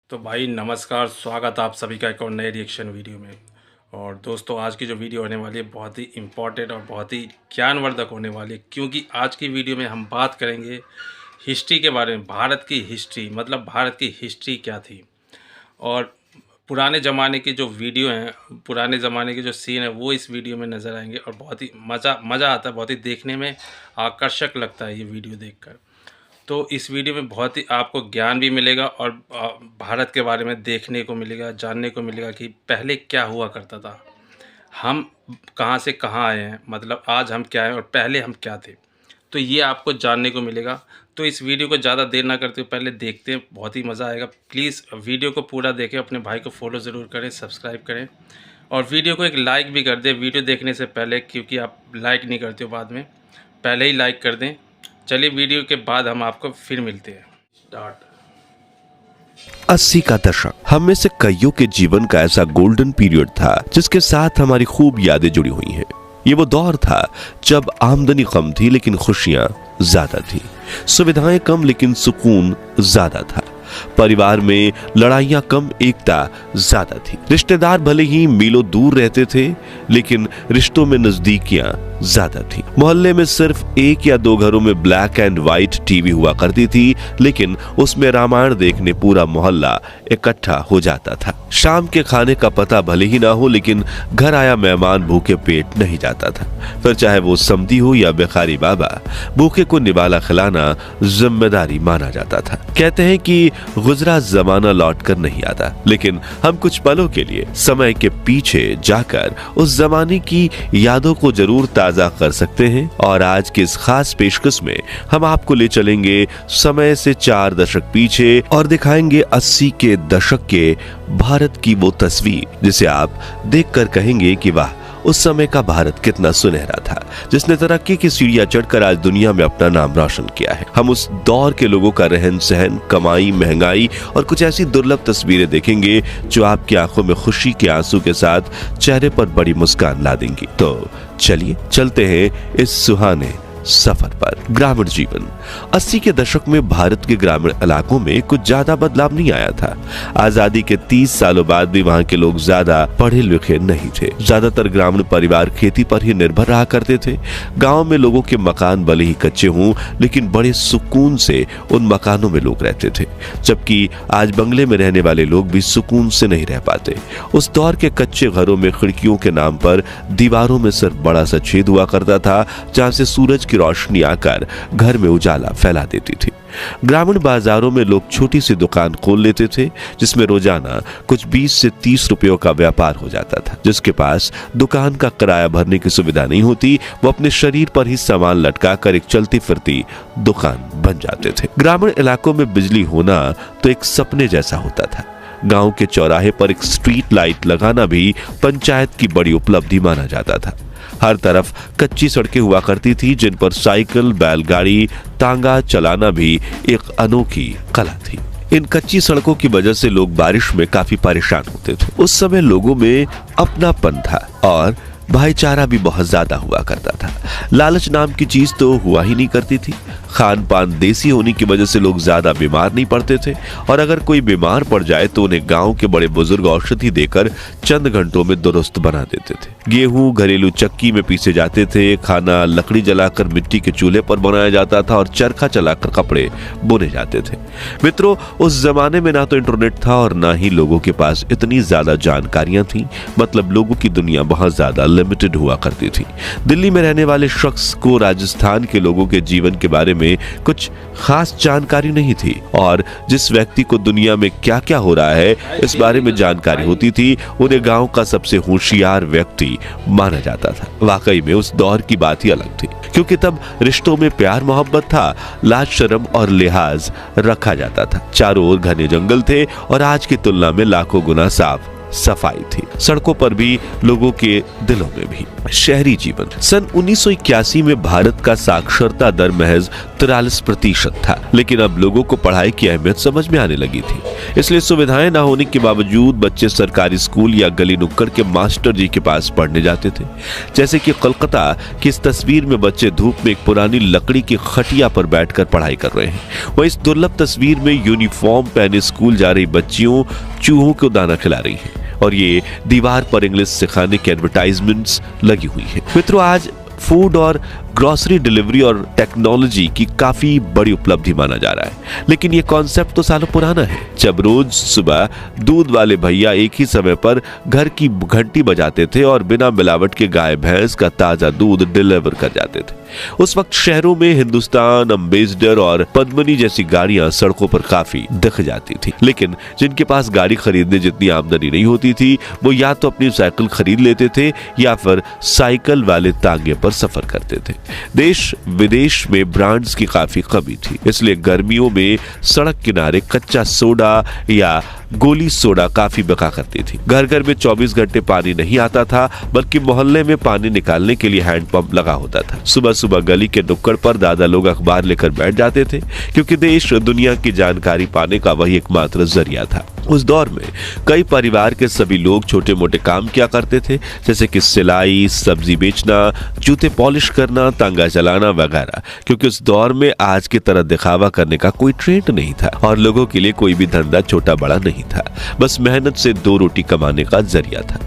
तो भाई नमस्कार, स्वागत आप सभी का एक और नए रिएक्शन वीडियो में। और दोस्तों, आज की जो वीडियो होने वाली है बहुत ही इम्पोर्टेंट और बहुत ही ज्ञानवर्धक होने वाली है, क्योंकि आज की वीडियो में हम बात करेंगे हिस्ट्री के बारे में। भारत की हिस्ट्री, मतलब भारत की हिस्ट्री क्या थी, और पुराने ज़माने की जो वीडियो हैं, पुराने ज़माने के जो सीन है वो इस वीडियो में नज़र आएंगे। और बहुत ही मज़ा आता है, बहुत ही देखने में आकर्षक लगता है ये वीडियो देखकर। तो इस वीडियो में बहुत ही आपको ज्ञान भी मिलेगा और भारत के बारे में देखने को मिलेगा, जानने को मिलेगा कि पहले क्या हुआ करता था, हम कहाँ से कहाँ आए हैं, मतलब आज हम क्या हैं और पहले हम क्या थे। तो ये आपको जानने को मिलेगा। तो इस वीडियो को ज़्यादा देर ना करते हुए पहले देखते हैं, बहुत ही मज़ा आएगा। प्लीज़ वीडियो को पूरा देखें, अपने भाई को फॉलो ज़रूर करें, सब्सक्राइब करें और वीडियो को एक लाइक भी कर दें वीडियो देखने से पहले, क्योंकि आप लाइक नहीं करते हो बाद में, पहले ही लाइक कर दें। चलिए वीडियो के बाद हम आपको फिर मिलते हैं। स्टार्ट। 80 का दशक हम में से कईयों के जीवन का ऐसा गोल्डन पीरियड था जिसके साथ हमारी खूब यादें जुड़ी हुई हैं। ये वो दौर था जब आमदनी कम थी लेकिन खुशियां ज्यादा थी, सुविधाएं कम लेकिन सुकून ज्यादा था, परिवार में लड़ाइयां कम एकता ज्यादा थी, रिश्तेदार भले ही मीलों दूर रहते थे लेकिन रिश्तों में नजदीकियां ज्यादा थी, मोहल्ले में सिर्फ एक या दो घरों में ब्लैक एंड व्हाइट टीवी हुआ करती थी लेकिन उसमें रामायण देखने पूरा मोहल्ला इकट्ठा हो जाता था। शाम के खाने का पता भले ही ना हो लेकिन घर आया मेहमान भूखे पेट नहीं जाता था, फिर चाहे वो समधी हो या भिखारी बाबा, भूखे को निवाला खिलाना जिम्मेदारी माना जाता था। कहते हैं कि गुजरा जमाना लौट कर नहीं आता, लेकिन हम कुछ पलों के लिए समय के पीछे जाकर उस जमाने की यादों को जरूर ताजा कर सकते हैं। और आज के इस खास पेशकश में हम आपको ले चलेंगे समय से 4 दशक पीछे और दिखाएंगे 80 के दशक के भारत की वो तस्वीर जिसे आप देखकर कहेंगे कि वाह, उस समय का भारत कितना सुनहरा था, जिसने तरक्की की सीढ़ियां चढ़कर आज दुनिया में अपना नाम रोशन किया है। हम उस दौर के लोगों का रहन सहन, कमाई, महंगाई और कुछ ऐसी दुर्लभ तस्वीरें देखेंगे जो आपकी आंखों में खुशी के आंसू के साथ चेहरे पर बड़ी मुस्कान ला देंगी। तो चलिए चलते हैं इस सुहाने सफर पर। ग्रामीण जीवन। 80 के दशक में भारत के ग्रामीण इलाकों में कुछ ज्यादा बदलाव नहीं आया था। आजादी के 30 सालों बाद भी वहां के लोग ज्यादा पढ़े लिखे नहीं थे। ज्यादातर ग्रामीण परिवार खेती पर ही निर्भर रहा करते थे। गांव में लोगों के मकान भले ही कच्चे हों लेकिन बड़े सुकून से उन मकानों में लोग रहते थे, जबकि आज बंगले में रहने वाले लोग भी सुकून से नहीं रह पाते। उस दौर के कच्चे घरों में खिड़कियों के नाम पर दीवारों में सिर्फ बड़ा सा छेद हुआ करता था जहां से सूरज की रोशनी आकर घर में उजाला फैला देती थी। ग्रामीण बाजारों में लोग छोटी सी दुकान खोल लेते थे जिसमें रोजाना कुछ 20 से 30 रुपयों का व्यापार हो जाता था। जिसके पास दुकान का किराया भरने की सुविधा नहीं होती, वो अपने शरीर पर ही सामान लटकाकर एक चलती फिरती दुकान बन जाते थे। ग्रामीण इलाकों में बिजली होना तो एक सपने जैसा होता था। गांव के चौराहे पर एक स्ट्रीट लाइट लगाना भी पंचायत की बड़ी उपलब्धि माना जाता था। हर तरफ कच्ची सड़कें हुआ करती थी जिन पर साइकिल, बैलगाड़ी, तांगा चलाना भी एक अनोखी कला थी। इन कच्ची सड़कों की वजह से लोग बारिश में काफी परेशान होते थे। उस समय लोगों में अपनापन था और भाईचारा भी बहुत ज्यादा हुआ करता था। लालच नाम की चीज तो हुआ ही नहीं करती थी। खान पान देसी होने की वजह से लोग ज्यादा बीमार नहीं पड़ते थे और अगर कोई बीमार पड़ जाए तो उन्हें गांव के बड़े बुजुर्ग औषधि देकर चंद घंटों में दुरुस्त बना देते थे। गेहूं घरेलू चक्की में पीसे जाते थे, खाना लकड़ी जलाकर मिट्टी के चूल्हे पर बनाया जाता था और चरखा चलाकर कपड़े बुने जाते थे। मित्रों, उस जमाने में ना तो इंटरनेट था और ना ही लोगों के पास इतनी ज्यादा जानकारियां थी, मतलब लोगों की दुनिया बहुत ज्यादा लिमिटेड हुआ करती थी। दिल्ली में रहने वाले शख्स को राजस्थान के लोगों के जीवन के बारे में कुछ खास जानकारी नहीं थी और जिस व्यक्ति को दुनिया में क्या क्या हो रहा है इस बारे में जानकारी होती थी, उन्हें गांव का सबसे होशियार व्यक्ति माना जाता था। वाकई में उस दौर की बात ही अलग थी, क्योंकि तब रिश्तों में प्यार मोहब्बत था, लाज शर्म और लिहाज रखा जाता था। चारों ओर घने जंगल थे और आज की तुलना में लाखों गुना साफ सफाई थी, सड़कों पर भी, लोगों के दिलों में भी। शहरी जीवन। सन 1981 में भारत का साक्षरता दर महज 43% था, लेकिन अब लोगों को पढ़ाई की अहमियत समझ में आने लगी थी। इसलिए सुविधाएं न होने के बावजूद बच्चे सरकारी स्कूल या गली नुक्कड़ के मास्टर जी के पास पढ़ने जाते थे। जैसे कि कोलकाता की इस तस्वीर में बच्चे धूप में एक पुरानी लकड़ी की खटिया पर बैठकर पढ़ाई कर रहे हैं। वहीं इस दुर्लभ तस्वीर में यूनिफॉर्म पहने स्कूल जा रही बच्चियों चूहों को दाना खिला रही हैं, और ये दीवार पर इंग्लिश सिखाने की एडवर्टाइजमेंट्स लगी हुई है। मित्रों, आज फूड और ग्रोसरी डिलीवरी और टेक्नोलॉजी की काफी बड़ी उपलब्धि माना जा रहा है, लेकिन ये कॉन्सेप्ट तो सालों पुराना है। जब रोज सुबह दूध वाले भैया एक ही समय पर घर की घंटी बजाते थे और बिना मिलावट के गाय भैंस का ताजा दूध डिलीवर कर जाते थे, उस वक्त शहरों में हिंदुस्तान, अम्बेसडर और पद्मिनी जैसी गाड़ियां सड़कों पर काफी दिख जाती थी। लेकिन जिनके पास गाड़ी खरीदने जितनी आमदनी नहीं होती थी, वो या तो अपनी साइकिल खरीद लेते थे या फिर साइकिल वाले तांगे पर सफर करते थे। देश विदेश में ब्रांड्स की काफी कमी थी, इसलिए गर्मियों में सड़क किनारे कच्चा सोडा या गोली सोडा काफी बिका करती थी। घर घर में 24 घंटे पानी नहीं आता था, बल्कि मोहल्ले में पानी निकालने के लिए हैंडपंप लगा होता था। सुबह सुबह गली के नुक्कड़ पर दादा लोग अखबार लेकर बैठ जाते थे, क्योंकि देश दुनिया की जानकारी पाने का वही एकमात्र जरिया था। उस दौर में कई परिवार के सभी लोग छोटे मोटे काम किया करते थे, जैसे कि सिलाई, सब्जी बेचना, जूते पॉलिश करना, तांगा चलाना वगैरह, क्योंकि उस दौर में आज की तरह दिखावा करने का कोई ट्रेंड नहीं था और लोगों के लिए कोई भी धंधा छोटा बड़ा नहीं था। बस मेहनत से दो रोटी कमाने का जरिया था।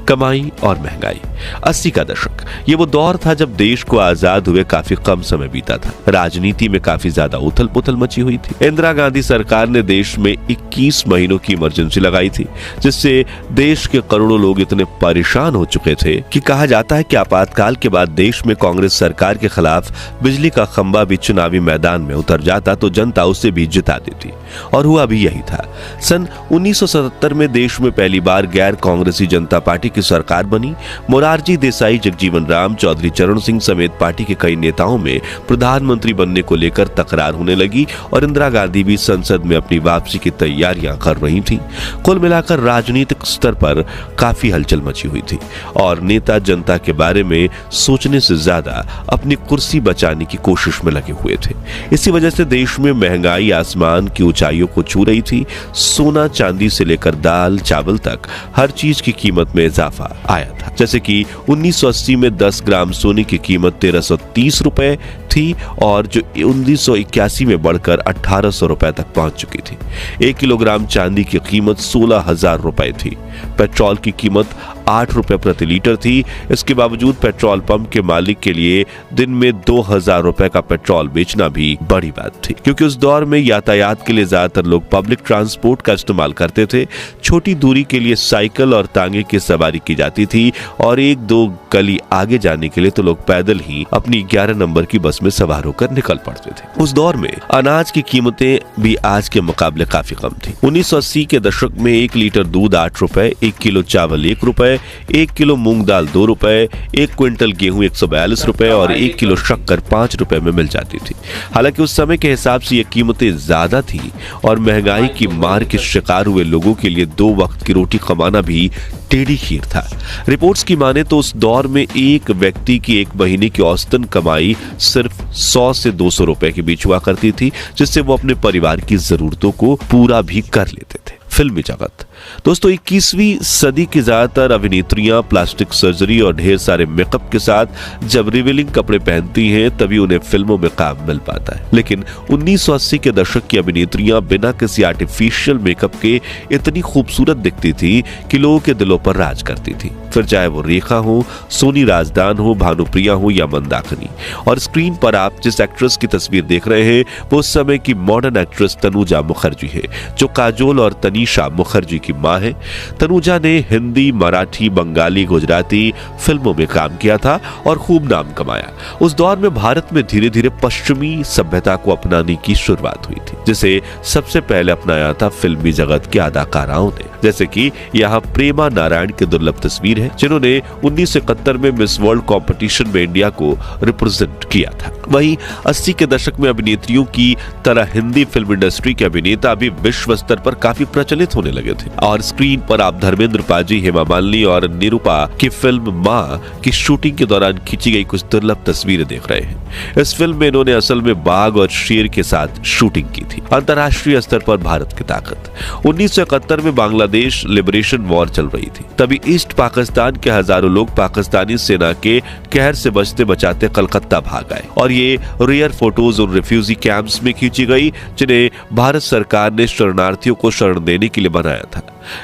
कमाई और महंगाई। 80 का दशक, ये वो दौर था जब देश को आजाद हुए काफी कम समय बीता था। राजनीति में काफी ज्यादा उथल पुथल मची हुई थी। इंदिरा गांधी सरकार ने देश में 21 महीनों की इमरजेंसी लगाई थी, जिससे देश के करोड़ों लोग इतने परेशान हो चुके थे कि कहा जाता है कि आपातकाल के बाद देश में कांग्रेस सरकार के खिलाफ बिजली का खंभा भी चुनावी मैदान में उतर जाता तो जनता उसे भी जिता देती, और हुआ भी यही था। सन 1977 में देश में पहली बार गैर कांग्रेसी जनता पार्टी की सरकार बनी। मोरारजी देसाई, जगजीवन राम, चौधरी चरण सिंह समेत पार्टी के कई नेताओं में प्रधानमंत्री बनने को लेकर तकरार होने लगी और इंदिरा गांधी भी संसद में अपनी वापसी की तैयारियां कर रही थी। कुल मिलाकर राजनीतिक स्तर पर काफी हलचल मची हुई थी और नेता जनता के बारे में सोचने से ज्यादा अपनी कुर्सी बचाने की कोशिश में लगे हुए थे। इसी वजह से देश में महंगाई आसमान की ऊंचाइयों को छू रही थी। सोना चांदी से लेकर दाल चावल तक हर चीज की कीमत में इजाफा आया था। जैसे कि 1980 में 10 ग्राम सोने की कीमत 1330 रुपए थी और जो 1981 में बढ़कर 1800 रुपए तक पहुंच चुकी थी। 1 किलोग्राम चांदी की कीमत 16,000 रुपए थी। पेट्रोल की कीमत 8 रुपए प्रति लीटर थी। इसके बावजूद पेट्रोल पंप के मालिक के लिए दिन में 2000 रुपए का पेट्रोल बेचना भी बड़ी बात थी, क्योंकि उस दौर में यातायात के लिए ज्यादातर लोग पब्लिक ट्रांसपोर्ट का इस्तेमाल करते थे। छोटी दूरी के लिए साइकिल और तांगे की सवारी की जाती थी और 1-2 गली आगे जाने के लिए तो लोग पैदल ही अपनी 11 नंबर की बस में सवार होकर निकल पड़ते थे। उस दौर में अनाज की कीमतें भी आज के मुकाबले काफी कम थी। 1980 के दशक में 1 लीटर दूध 8 रुपए, 1 किलो चावल 1 रुपए, 1 किलो मूंग दाल 2 रुपए, 1 क्विंटल गेहूं 142 रुपए और 1 किलो शक्कर 5 रुपए में मिल जाती थी। हालांकि उस समय के हिसाब से ये कीमतें ज्यादा थी और महंगाई की मार के शिकार हुए लोगों के लिए 2 वक्त की रोटी कमाना भी टेढ़ी खीर था। रिपोर्ट्स की माने तो उस दौर में एक व्यक्ति की एक महीने की औसतन कमाई सिर्फ 100 से 200 रुपए के बीच हुआ करती थी, जिससे वो अपने परिवार की जरूरतों को पूरा भी कर लेते थे। फिल्मी जगत। दोस्तों, 21वीं सदी की ज्यादातर अभिनेत्रियां प्लास्टिक सर्जरी और ढेर सारे मेकअप के साथ जब रिवीलिंग कपड़े पहनती हैं तभी उन्हें फिल्मों में काम मिल पाता है। लेकिन 1980 के दशक की अभिनेत्रियां बिना किसी आर्टिफिशियल मेकअप के इतनी खूबसूरत दिखती थी कि लोगों के दिलों पर राज करती थी। फिर चाहे वो रेखा हो, सोनी राजदान हो, भानुप्रिया हो या मंदाकिनी। और स्क्रीन पर आप जिस एक्ट्रेस की तस्वीर देख रहे हैं वो उस समय की मॉडर्न एक्ट्रेस तनुजा मुखर्जी है, जो काजोल और तनीषा मुखर्जी की मां है। तनुजा ने हिंदी, मराठी, बंगाली, गुजराती फिल्मों में काम किया था और खूब नाम कमाया। उस दौर में भारत में धीरे धीरे पश्चिमी सभ्यता को अपनाने की शुरुआत हुई थी, जिसे सबसे पहले अपनाया था फिल्मी जगत के अदाकाराओं ने। जैसे कि यहाँ प्रेमा नारायण की दुर्लभ तस्वीर है, जिन्होंने 1971 में मिस वर्ल्ड कंपटीशन में इंडिया को रिप्रेजेंट किया था। वहीं 80 के दशक में अभिनेत्रियों की तरह हिंदी फिल्म इंडस्ट्री के अभिनेता भी विश्व स्तर पर काफी प्रचलित होने लगे थे और स्क्रीन पर आप धर्मेंद्र पाजी, हेमा मालिनी और निरूपा की फिल्म मां की शूटिंग के दौरान खींची गई कुछ दुर्लभ तस्वीरें देख रहे हैं। इस फिल्म में इन्होंने असल में बाघ और शेर के साथ शूटिंग की थी। अंतर्राष्ट्रीय स्तर पर भारत की ताकत। 1971 में बांग्लादेश लिबरेशन वॉर चल रही थी। तभी ईस्ट पाकिस्तान के हजारों लोग पाकिस्तानी सेना के कहर से बचते बचाते कलकत्ता भाग आए और ये रेयर फोटोज उन रिफ्यूजी कैंप्स में खींची गई जिन्हें भारत सरकार ने शरणार्थियों को शरण देने के लिए बनाया था।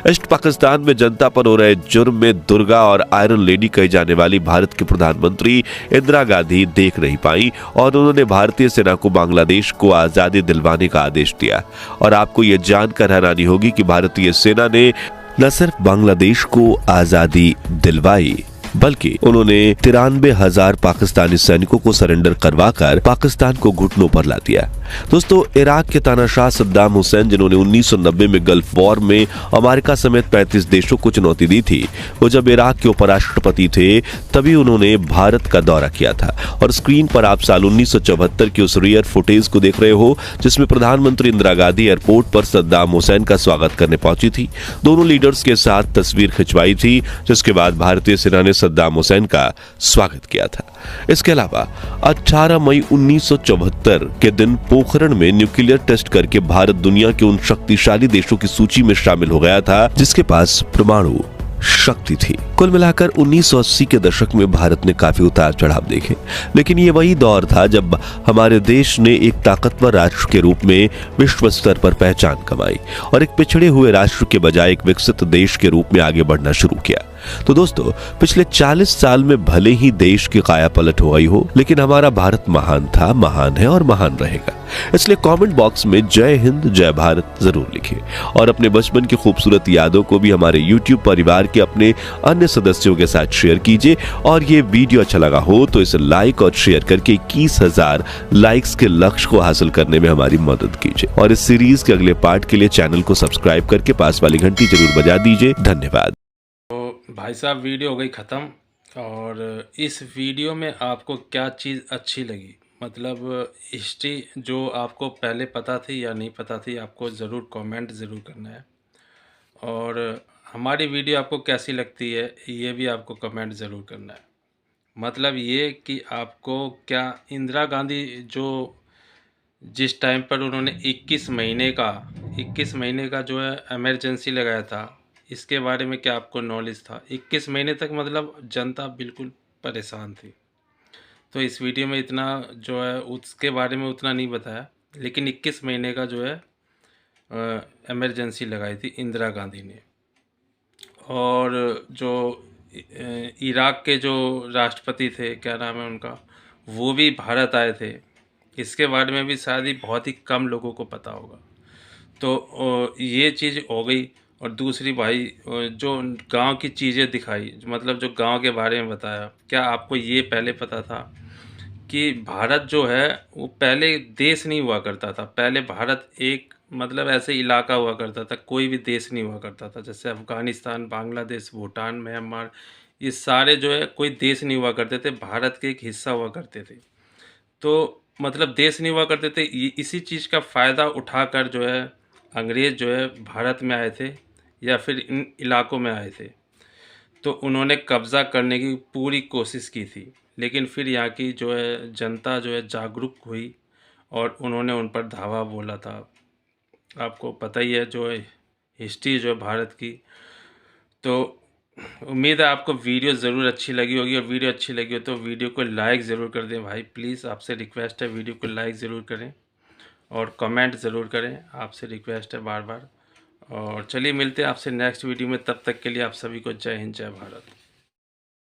ईस्ट पाकिस्तान में जनता पर हो रहे जुर्म में दुर्गा और आयरन लेडी कही जाने वाली भारत की प्रधानमंत्री इंदिरा गांधी देख नहीं पाई और उन्होंने भारतीय सेना को बांग्लादेश को आजादी दिलवाने का आदेश दिया। और आपको यह जानकर हैरानी होगी कि भारतीय सेना ने न सिर्फ बांग्लादेश को आजादी दिलवाई बल्कि उन्होंने 93,000 पाकिस्तानी सैनिकों को सरेंडर करवाकर पाकिस्तान को घुटनों पर ला दिया। दोस्तों, इराक के तानाशाह सद्दाम हुसैन, जिन्होंने 1990 में गल्फ वॉर में अमेरिका समेत 35 देशों को चुनौती दी थी, वो जब इराक के उपराष्ट्रपति थे तभी उन्होंने भारत का दौरा किया था। और स्क्रीन पर आप साल 1974 की उस रेयर फुटेज को देख रहे हो जिसमें प्रधानमंत्री इंदिरा गांधी एयरपोर्ट पर सद्दाम हुसैन का स्वागत करने पहुंची थी। दोनों लीडर्स के साथ तस्वीर खिंचवाई थी, जिसके बाद भारतीय सेना ने सद्दाम हुसैन का स्वागत किया था। इसके अलावा 18 मई 1974 के दिन पोखरण में न्यूक्लियर टेस्ट करके भारत दुनिया के उन शक्तिशाली देशों की सूची में शामिल हो गया था जिसके पास परमाणु शक्ति थी। कुल मिलाकर 1980 के दशक में भारत ने काफी उतार चढ़ाव देखे, लेकिन ये वही दौर था जब हमारे देश ने एक ताकतवर राष्ट्र के रूप में विश्व स्तर पर पहचान कमाई और एक पिछड़े हुए राष्ट्र के बजाय एक विकसित देश के रूप में आगे बढ़ना शुरू किया। तो दोस्तों, पिछले 40 साल में भले ही देश की काया पलट हो गई हो, लेकिन हमारा भारत महान था, महान है और महान रहेगा। इसलिए कमेंट बॉक्स में जय हिंद जय भारत जरूर लिखिए और अपने बचपन की खूबसूरत यादों को भी हमारे YouTube परिवार के अपने अन्य सदस्यों के साथ शेयर कीजिए। और ये वीडियो अच्छा लगा हो तो इसे लाइक और शेयर करके 21,000 लाइक्स के लक्ष्य को हासिल करने में हमारी मदद कीजिए। और इस सीरीज के अगले पार्ट के लिए चैनल को सब्सक्राइब करके पास वाली घंटी जरूर बजा दीजिए। धन्यवाद। भाई साहब, वीडियो हो गई ख़त्म। और इस वीडियो में आपको क्या चीज़ अच्छी लगी, मतलब हिस्ट्री जो आपको पहले पता थी या नहीं पता थी, आपको ज़रूर कमेंट ज़रूर करना है। और हमारी वीडियो आपको कैसी लगती है ये भी आपको कमेंट ज़रूर करना है। मतलब ये कि आपको क्या इंदिरा गांधी जो जिस टाइम पर उन्होंने 21 महीने का जो है इमरजेंसी लगाया था, इसके बारे में क्या आपको नॉलेज था? 21 महीने तक मतलब जनता बिल्कुल परेशान थी। तो इस वीडियो में इतना जो है उसके बारे में उतना नहीं बताया, लेकिन 21 महीने का जो है इमरजेंसी लगाई थी इंदिरा गांधी ने। और जो इराक के जो राष्ट्रपति थे, क्या नाम है उनका, वो भी भारत आए थे। इसके बारे में भी शायद ही बहुत ही कम लोगों को पता होगा। तो ये चीज़ हो गई। और दूसरी भाई, जो गांव की चीज़ें दिखाई, मतलब जो गांव के बारे में बताया, क्या आपको ये पहले पता था कि भारत जो है वो पहले देश नहीं हुआ करता था? पहले भारत एक मतलब ऐसे इलाका हुआ करता था, कोई भी देश नहीं हुआ करता था। जैसे अफ़गानिस्तान, बांग्लादेश, भूटान, म्यांमार, ये सारे जो है कोई देश नहीं हुआ करते थे, भारत के एक हिस्सा हुआ करते थे। तो मतलब देश नहीं हुआ करते थे। इसी चीज़ का फ़ायदा उठाकर जो है अंग्रेज़ जो है भारत में आए थे या फिर इन इलाकों में आए थे। तो उन्होंने कब्ज़ा करने की पूरी कोशिश की थी, लेकिन फिर यहाँ की जो है जनता जो है जागरूक हुई और उन्होंने उन पर धावा बोला था। आपको पता ही है जो है हिस्ट्री जो है भारत की। तो उम्मीद है आपको वीडियो ज़रूर अच्छी लगी होगी, और वीडियो अच्छी लगी हो तो वीडियो को लाइक ज़रूर कर दें भाई, प्लीज़ आपसे रिक्वेस्ट है, वीडियो को लाइक ज़रूर करें और कमेंट ज़रूर करें, आपसे रिक्वेस्ट है बार बार। और चलिए मिलते हैं आपसे नेक्स्ट वीडियो में, तब तक के लिए आप सभी को जय हिंद जय भारत।